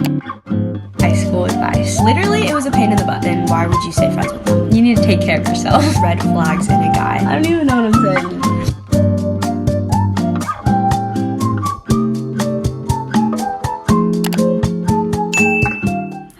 High school advice. Literally, it was a pain in the butt. Then why would you stay friends with them? You need to take care of yourself. Red flags in a guy. I don't even know what I'm saying.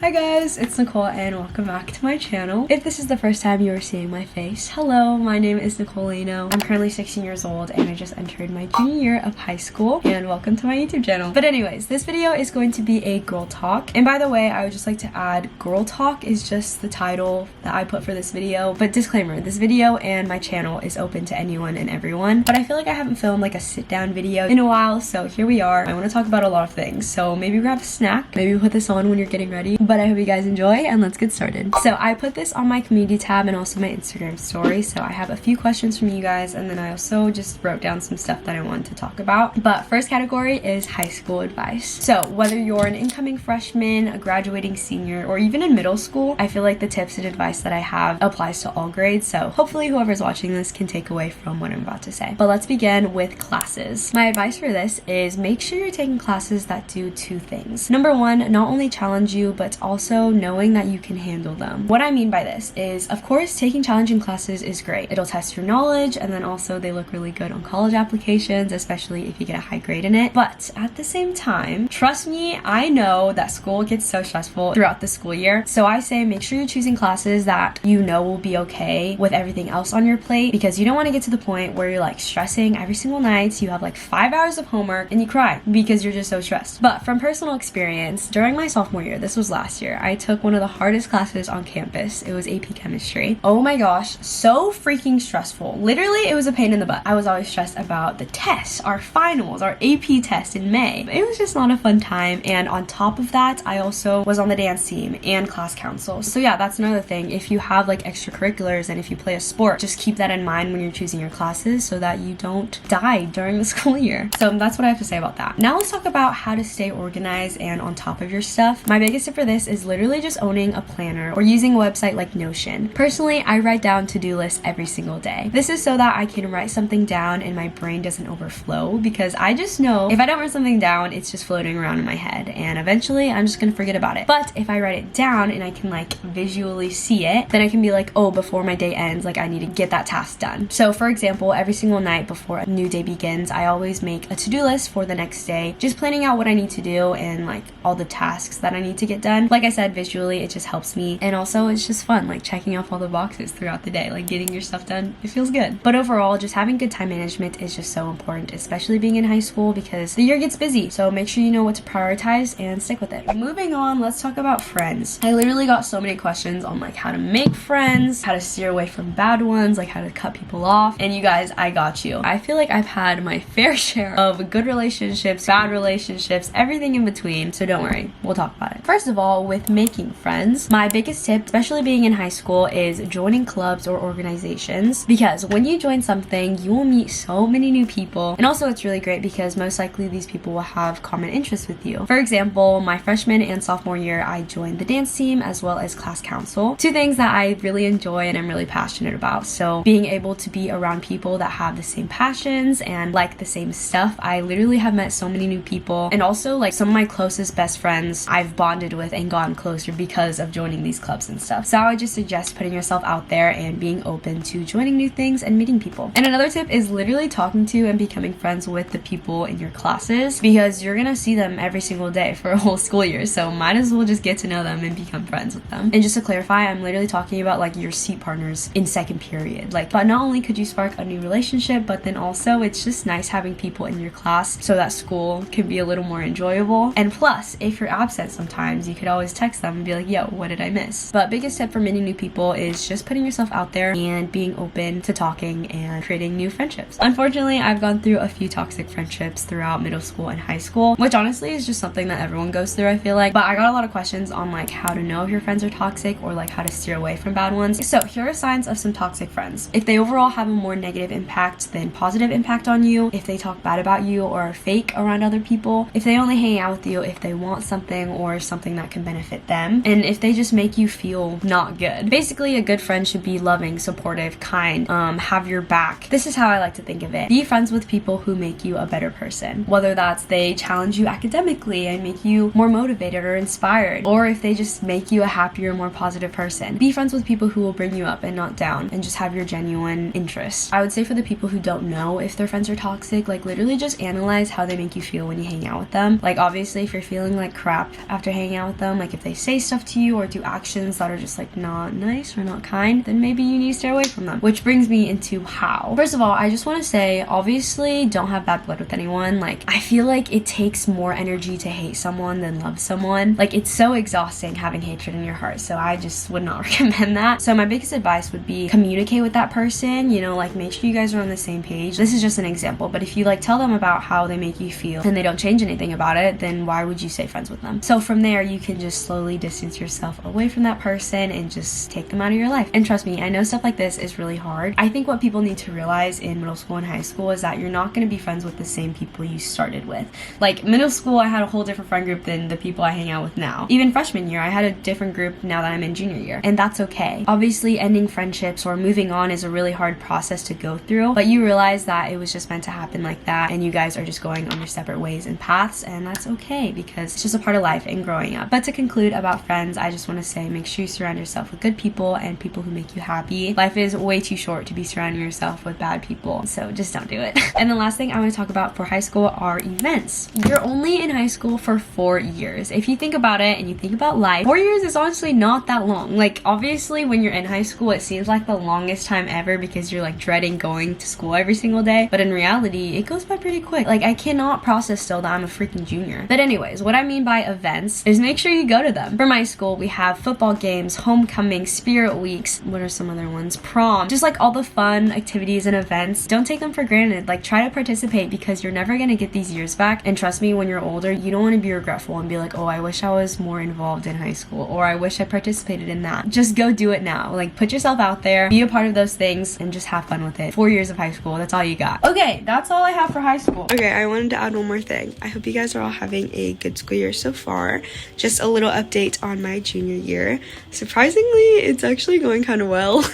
Hi guys, it's Nicole and welcome back to my channel. If this is the first time you are seeing my face, hello, my name is Nicolino. I'm currently 16 years old and I just entered my junior year of high school, and welcome to my YouTube channel. But anyways, this video is going to be a girl talk. And by the way, I would just like to add, girl talk is just the title that I put for this video. But disclaimer, this video and my channel is open to anyone and everyone. But I feel like I haven't filmed like a sit down video in a while, so here we are. I want to talk about a lot of things, so maybe grab a snack, maybe put this on when you're getting ready. But I hope you guys enjoy and let's get started. So I put this on my community tab and also my Instagram story, so I have a few questions from you guys, and then I also just wrote down some stuff that I wanted to talk about. But first category is high school advice. So whether you're an incoming freshman, a graduating senior, or even in middle school, I feel like the tips and advice that I have applies to all grades, so hopefully whoever's watching this can take away from what I'm about to say. But let's begin with classes. My advice for this is make sure you're taking classes that do two things. Number one, not only challenge you, but also knowing that you can handle them. What I mean by this is, of course, taking challenging classes is great. It'll test your knowledge, and then also they look really good on college applications, especially if you get a high grade in it. But at the same time, trust me, I know that school gets so stressful throughout the school year. So I say make sure you're choosing classes that you know will be okay with everything else on your plate, because you don't want to get to the point where you're like stressing every single night. You have like 5 hours of homework and you cry because you're just so stressed. But from personal experience, during my sophomore year, this was last year, I took one of the hardest classes on campus. It was AP Chemistry. Oh my gosh, so freaking stressful. Literally, it was a pain in the butt. I was always stressed about the tests, our finals, our AP test in May. It was just not a fun time. And on top of that, I also was on the dance team and class council. So yeah, that's another thing. If you have like extracurriculars and if you play a sport, just keep that in mind when you're choosing your classes so that you don't die during the school year. So that's what I have to say about that. Now let's talk about how to stay organized and on top of your stuff. My biggest tip for this is literally just owning a planner or using a website like Notion. Personally, I write down to-do lists every single day. This is so that I can write something down and my brain doesn't overflow, because I just know if I don't write something down, it's just floating around in my head and eventually I'm just gonna forget about it. But if I write it down and I can like visually see it, then I can be like, oh, before my day ends, like I need to get that task done. So for example, every single night before a new day begins, I always make a to-do list for the next day, just planning out what I need to do and like all the tasks that I need to get done. Like I said, visually it just helps me, and also it's just fun, like checking off all the boxes throughout the day, like getting your stuff done. It feels good. But overall, just having good time management is just so important, especially being in high school, because the year gets busy. So make sure you know what to prioritize and stick with it. Moving on, let's talk about friends. I literally got so many questions on like how to make friends, how to steer away from bad ones, like how to cut people off. And you guys, I got you. I feel like I've had my fair share of good relationships, bad relationships, everything in between. So don't worry, we'll talk about it. First of all, with making friends, my biggest tip, especially being in high school, is joining clubs or organizations, because when you join something, you will meet so many new people. And also it's really great because most likely these people will have common interests with you. For example, my freshman and sophomore year, I joined the dance team as well as class council, two things that I really enjoy and I'm really passionate about. So being able to be around people that have the same passions and like the same stuff, I literally have met so many new people, and also like some of my closest best friends I've bonded with and gotten closer because of joining these clubs and stuff. So I would just suggest putting yourself out there and being open to joining new things and meeting people. And another tip is literally talking to and becoming friends with the people in your classes, because you're gonna see them every single day for a whole school year, so might as well just get to know them and become friends with them. And just to clarify, I'm literally talking about like your seat partners in second period. Like, but not only could you spark a new relationship, but then also it's just nice having people in your class so that school can be a little more enjoyable. And plus, if you're absent sometimes, you could always text them and be like, yo, what did I miss? But biggest tip for meeting new people is just putting yourself out there and being open to talking and creating new friendships. Unfortunately, I've gone through a few toxic friendships throughout middle school and high school, which honestly is just something that everyone goes through, I feel like. But I got a lot of questions on like how to know if your friends are toxic or like how to steer away from bad ones. So here are signs of some toxic friends. If they overall have a more negative impact than positive impact on you, if they talk bad about you or are fake around other people, if they only hang out with you if they want something or something that can benefit with them, and if they just make you feel not good. Basically, a good friend should be loving, supportive, kind, have your back. This is how I like to think of it. Be friends with people who make you a better person, whether that's they challenge you academically and make you more motivated or inspired, or if they just make you a happier, more positive person. Be friends with people who will bring you up and not down, and just have your genuine interests. I would say for the people who don't know if their friends are toxic, like literally just analyze how they make you feel when you hang out with them. Like obviously if you're feeling like crap after hanging out with them, like if they say stuff to you or do actions that are just like not nice or not kind, then maybe you need to stay away from them. Which brings me into how. First of all, I just want to say, obviously don't have bad blood with anyone. Like I feel like it takes more energy to hate someone than love someone. Like it's so exhausting having hatred in your heart, so I just would not recommend that. So my biggest advice would be communicate with that person, you know, like make sure you guys are on the same page. This is just an example, but if you like tell them about how they make you feel and they don't change anything about it, then why would you stay friends with them? So from there you can just slowly distance yourself away from that person and just take them out of your life. And trust me, I know stuff like this is really hard. I think what people need to realize in middle school and high school is that you're not going to be friends with the same people you started with. Like middle school, I had a whole different friend group than the people I hang out with now. Even freshman year, I had a different group now that I'm in junior year, and that's okay. Obviously, ending friendships or moving on is a really hard process to go through, but you realize that it was just meant to happen like that, and you guys are just going on your separate ways and paths, and that's okay because it's just a part of life and growing up. But to conclude about friends, I just want to say make sure you surround yourself with good people and people who make you happy. Life is way too short to be surrounding yourself with bad people, so just don't do it. And the last thing I want to talk about for high school are events. You're only in high school for 4 years. If you think about it and you think about life, 4 years is honestly not that long. Like obviously when you're in high school it seems like the longest time ever because you're like dreading going to school every single day, but in reality it goes by pretty quick. Like I cannot process still that I'm a freaking junior. But anyways, what I mean by events is make sure you go to them. For my school we have football games, homecoming, spirit weeks, what are some other ones, prom, just like all the fun activities and events. Don't take them for granted. Like try to participate because you're never gonna get these years back, and trust me, when you're older you don't want to be regretful and be like, oh I wish I was more involved in high school, or I wish I participated in that. Just go do it now. Like put yourself out there, be a part of those things, and just have fun with it. 4 years of high school, that's all you got. Okay, that's all I have for high school. Okay, I wanted to add one more thing. I hope you guys are all having a good school year so far. Just a little update on my junior year. Surprisingly, it's actually going kind of well.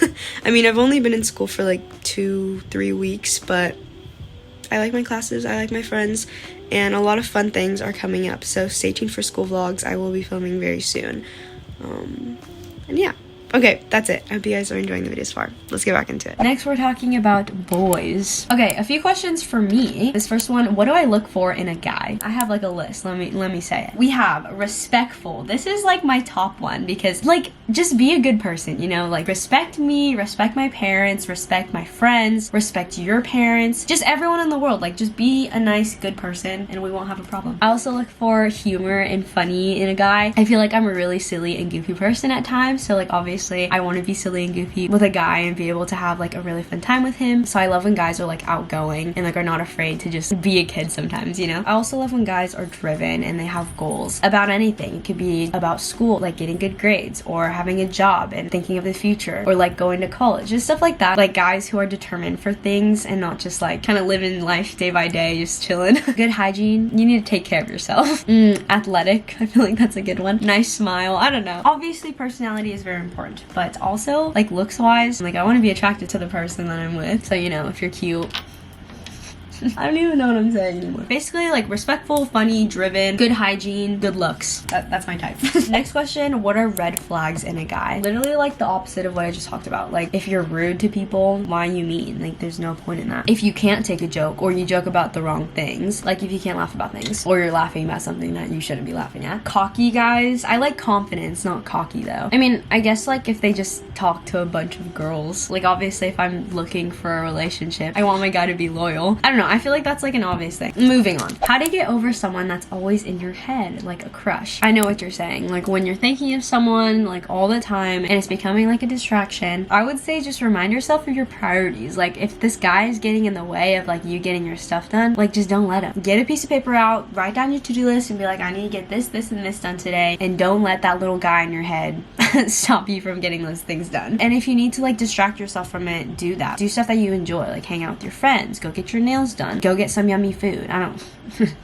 I mean, I've only been in school for like 2-3 weeks, but I like my classes, I like my friends, and a lot of fun things are coming up, so stay tuned for school vlogs. I will be filming very soon. And yeah. Okay, that's it. I hope you guys are enjoying the video so far. Let's get back into it. Next, we're talking about boys. Okay, a few questions for me. This first one, what do I look for in a guy? I have like a list. Let me say it. We have respectful. This is like my top one because like just be a good person, you know, like respect me, respect my parents, respect my friends, respect your parents, just everyone in the world. Like just be a nice, good person and we won't have a problem. I also look for humor and funny in a guy. I feel like I'm a really silly and goofy person at times, so like obviously I want to be silly and goofy with a guy and be able to have like a really fun time with him. So I love when guys are like outgoing and like are not afraid to just be a kid sometimes, you know. I also love when guys are driven and they have goals about anything. It could be about school, like getting good grades, or having a job and thinking of the future, or like going to college, just stuff like that. Like guys who are determined for things and not just like kind of living life day by day, just chilling. Good hygiene. You need to take care of yourself. Athletic. I feel like that's a good one. Nice smile. I don't know. Obviously personality is very important, but also like looks wise, like I want to be attracted to the person that I'm with. So you know, if you're cute, I don't even know what I'm saying anymore. Basically, like respectful, funny, driven, good hygiene, good looks. That's my type. Next question, what are red flags in a guy? Literally like the opposite of what I just talked about. Like if you're rude to people, why are you mean? Like there's no point in that. If you can't take a joke, or you joke about the wrong things, like if you can't laugh about things, or you're laughing about something that you shouldn't be laughing at. Cocky guys. I like confidence, not cocky though. I mean, I guess like if they just talk to a bunch of girls, like obviously if I'm looking for a relationship, I want my guy to be loyal. I don't know, I feel like that's like an obvious thing. Moving on. How to get over someone that's always in your head, like a crush. I know what you're saying. Like when you're thinking of someone like all the time and it's becoming like a distraction, I would say just remind yourself of your priorities. Like if this guy is getting in the way of like you getting your stuff done, like just don't let him. Get a piece of paper out, write down your to-do list and be like, I need to get this, this, and this done today, and don't let that little guy in your head stop you from getting those things done. And if you need to like distract yourself from it, do that. Do stuff that you enjoy, like hang out with your friends, go get your nails done, go get some yummy food. I don't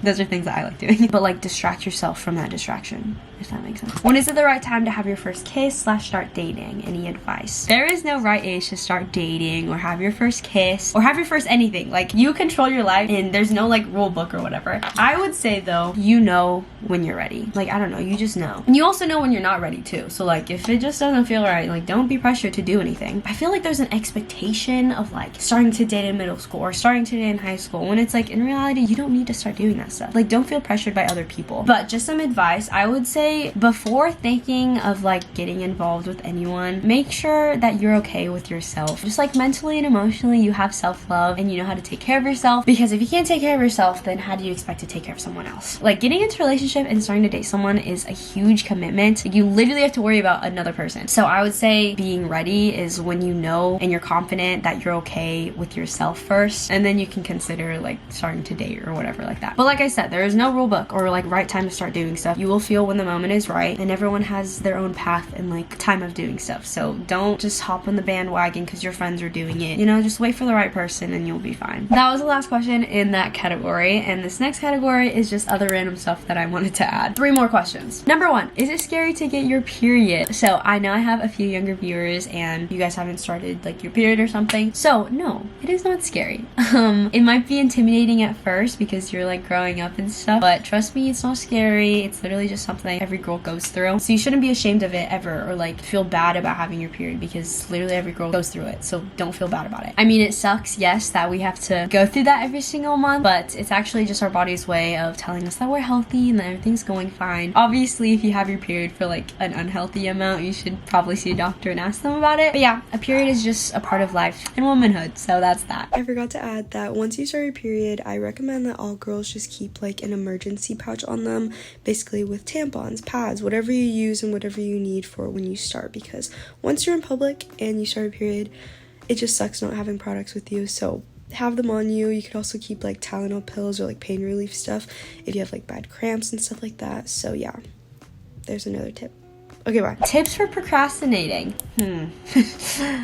Those are things that I like doing. But like distract yourself from that distraction, if that makes sense. When is it the right time to have your first kiss / start dating? Any advice? There is no right age to start dating or have your first kiss or have your first anything. Like, you control your life and there's no like rule book or whatever. I would say though, you know when you're ready. Like, I don't know, you just know. And you also know when you're not ready too. So like, if it just doesn't feel right, like don't be pressured to do anything. I feel like there's an expectation of like starting to date in middle school or starting to date in high school, when it's like in reality you don't need to start doing that stuff. Like, don't feel pressured by other people. But just some advice, I would say before thinking of like getting involved with anyone, make sure that you're okay with yourself. Just like mentally and emotionally, you have self-love and you know how to take care of yourself, because if you can't take care of yourself, then how do you expect to take care of someone else? Like, getting into a relationship and starting to date someone is a huge commitment. You literally have to worry about another person. So I would say being ready is when you know and you're confident that you're okay with yourself first, and then you can consider like starting to date or whatever like that. But like I said, there is no rule book or like right time to start doing stuff. You will feel when the moment is right, and everyone has their own path and like time of doing stuff. So don't just hop on the bandwagon because your friends are doing it. You know, just wait for the right person and you'll be fine. That was the last question in that category, and this next category is just other random stuff that I wanted to add. 3 more questions. Number 1, is it scary to get your period? So I know I have a few younger viewers and you guys haven't started like your period or something. So no, it is not scary. It might be intimidating at first because you're like growing up and stuff, but trust me, it's not scary. It's literally just something every girl goes through. So you shouldn't be ashamed of it ever or like feel bad about having your period, because literally every girl goes through it. So don't feel bad about it. I mean, it sucks, yes, that we have to go through that every single month, but it's actually just our body's way of telling us that we're healthy and that everything's going fine. Obviously, if you have your period for like an unhealthy amount, you should probably see a doctor and ask them about it. But yeah, a period is just a part of life and womanhood, so that's that. I forgot to add that once you start your period, I recommend that all girls just keep like an emergency pouch on them, basically with tampons, pads, whatever you use and whatever you need for when you start, because once you're in public and you start a period, it just sucks not having products with you. So have them on you. You could also keep like Tylenol pills or like pain relief stuff if you have like bad cramps and stuff like that. So yeah, there's another tip. Okay, bye. Tips for procrastinating.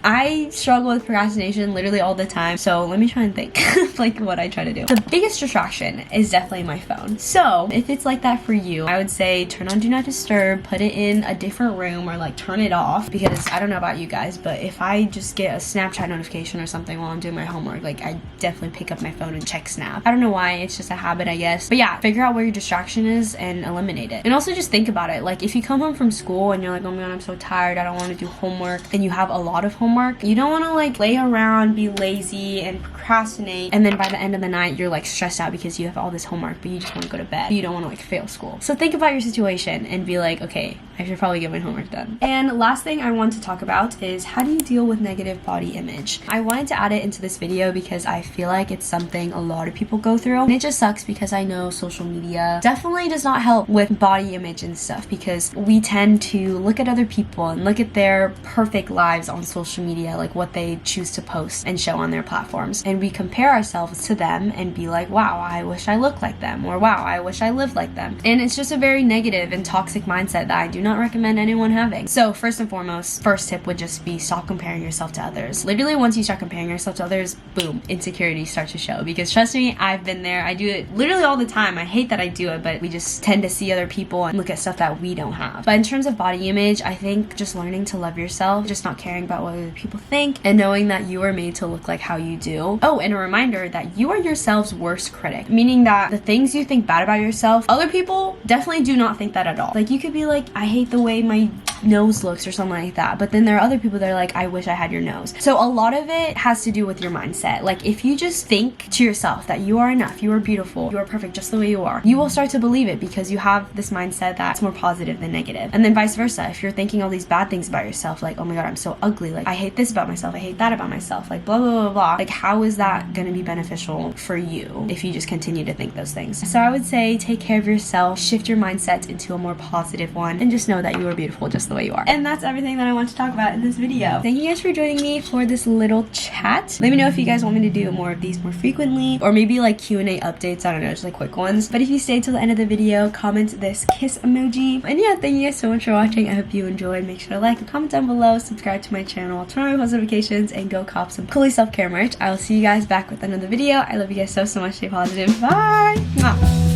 I struggle with procrastination literally all the time, so let me try and think like what I try to do. The biggest distraction is definitely my phone. So if it's like that for you, I would say turn on Do Not Disturb, put it in a different room, or like turn it off, because I don't know about you guys, but if I just get a Snapchat notification or something while I'm doing my homework, like I definitely pick up my phone and check Snap. I don't know why, it's just a habit, I guess. But yeah, figure out where your distraction is and eliminate it. And also just think about it. Like, if you come home from school and you're like, oh my god, I'm so tired, I don't want to do homework, and you have a lot of homework, you don't want to like lay around, be lazy, and procrastinate, and then by the end of the night you're like stressed out because you have all this homework but you just want to go to bed. You don't want to like fail school. So think about your situation and be like, okay, I should probably get my homework done. And last thing I want to talk about is, how do you deal with negative body image? I wanted to add it into this video because I feel like it's something a lot of people go through, and it just sucks because I know social media definitely does not help with body image and stuff, because we tend to look at other people and look at their perfect lives on social media, like what they choose to post and show on their platforms, and we compare ourselves to them and be like, wow, I wish I looked like them, or wow, I wish I lived like them. And it's just a very negative and toxic mindset that I do not recommend anyone having. So first and foremost, first tip would just be stop comparing yourself to others. Literally, once you start comparing yourself to others, boom, insecurities start to show. Because trust me, I've been there. I do it literally all the time. I hate that I do it, but we just tend to see other people and look at stuff that we don't have. But in terms of body image, I think just learning to love yourself, just not caring about what other people think, and knowing that you are made to look like how you do. Oh, and a reminder that you are yourself's worst critic, meaning that the things you think bad about yourself, other people definitely do not think that at all. Like, you could be like, I hate the way my nose looks or something like that, but then there are other people that are like, I wish I had your nose. So a lot of it has to do with your mindset. Like, if you just think to yourself that you are enough, you are beautiful, you are perfect just the way you are, you will start to believe it because you have this mindset that's more positive than negative. And then vice versa, if you're thinking all these bad things about yourself, like, oh my god, I'm so ugly, like, I hate this about myself, I hate that about myself, like, blah blah blah blah, like, how is that going to be beneficial for you if you just continue to think those things? So I would say take care of yourself, shift your mindset into a more positive one, and just know that you are beautiful just the the way you are. And that's everything that I want to talk about in this video. Thank you guys for joining me for this little chat. Let me know if you guys want me to do more of these more frequently, or maybe like Q&A updates. I don't know, just like quick ones. But if you stay till the end of the video, comment this kiss emoji. And yeah, thank you guys so much for watching. I hope you enjoyed. Make sure to like and comment down below, subscribe to my channel, turn on my post notifications, and go cop some Chloe self-care merch. I will see you guys back with another video. I love you guys so much. Stay positive. Bye. Mwah.